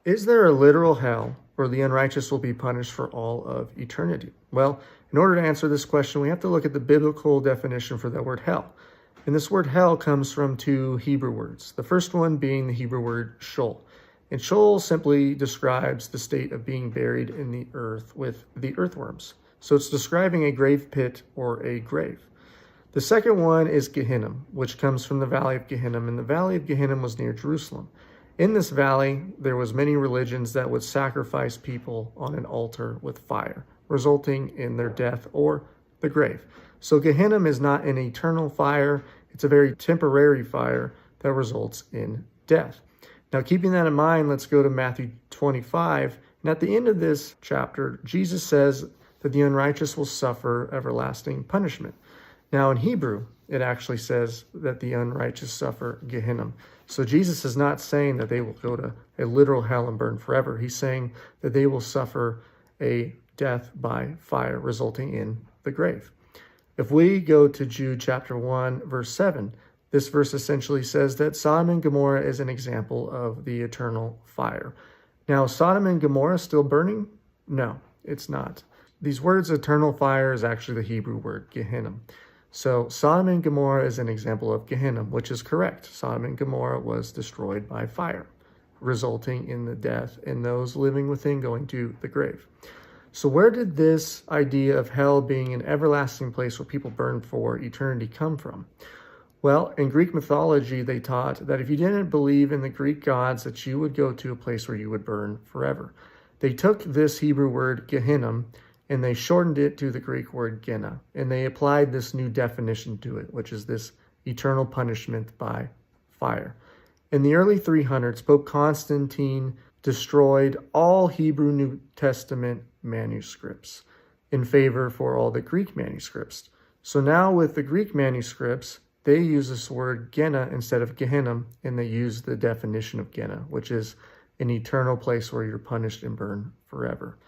Is there a literal hell where the unrighteous will be punished for all of eternity? Well, in order to answer this question, we have to look at the biblical definition for that word hell. And this word hell comes from two Hebrew words. The first one being the Hebrew word Sheol. And Sheol simply describes the state of being buried in the earth with the earthworms. So it's describing a grave pit or a grave. The second one is Gehenna, which comes from the Valley of Gehenna, and the Valley of Gehenna was near Jerusalem. In this valley, there was many religions that would sacrifice people on an altar with fire, resulting in their death or the grave. So Gehenna is not an eternal fire. It's a very temporary fire that results in death. Now, keeping that in mind, let's go to Matthew 25. And at the end of this chapter, Jesus says that the unrighteous will suffer everlasting punishment. Now, in Hebrew, it actually says that the unrighteous suffer Gehenna. So Jesus is not saying that they will go to a literal hell and burn forever. He's saying that they will suffer a death by fire, resulting in the grave. If we go to Jude chapter 1, verse 7, this verse essentially says that Sodom and Gomorrah is an example of the eternal fire. Now, Sodom and Gomorrah still burning? No, it's not. These words, eternal fire, is actually the Hebrew word, Gehenna. So Sodom and Gomorrah is an example of Gehenna, which is correct. Sodom and Gomorrah was destroyed by fire, resulting in the death and those living within going to the grave. So where did this idea of hell being an everlasting place where people burn for eternity come from? Well, in Greek mythology, they taught that if you didn't believe in the Greek gods, that you would go to a place where you would burn forever. They took this Hebrew word Gehenna and they shortened it to the Greek word Gena, and they applied this new definition to it, which is this eternal punishment by fire. In the early 300s, Pope Constantine destroyed all Hebrew New Testament manuscripts in favor for all the Greek manuscripts. So now with the Greek manuscripts, they use this word Gena instead of Gehenna, and they use the definition of Gena, which is an eternal place where you're punished and burned forever.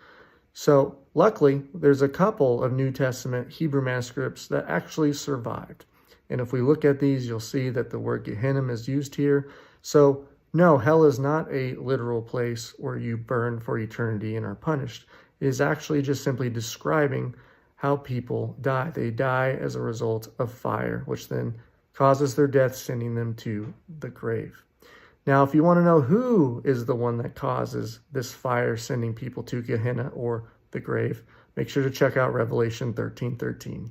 So luckily, there's a couple of New Testament Hebrew manuscripts that actually survived. And if we look at these, you'll see that the word Gehenna is used here. So no, hell is not a literal place where you burn for eternity and are punished. It is actually just simply describing how people die. They die as a result of fire, which then causes their death, sending them to the grave. Now, if you want to know who is the one that causes this fire sending people to Gehenna or the grave, make sure to check out Revelation 13:13.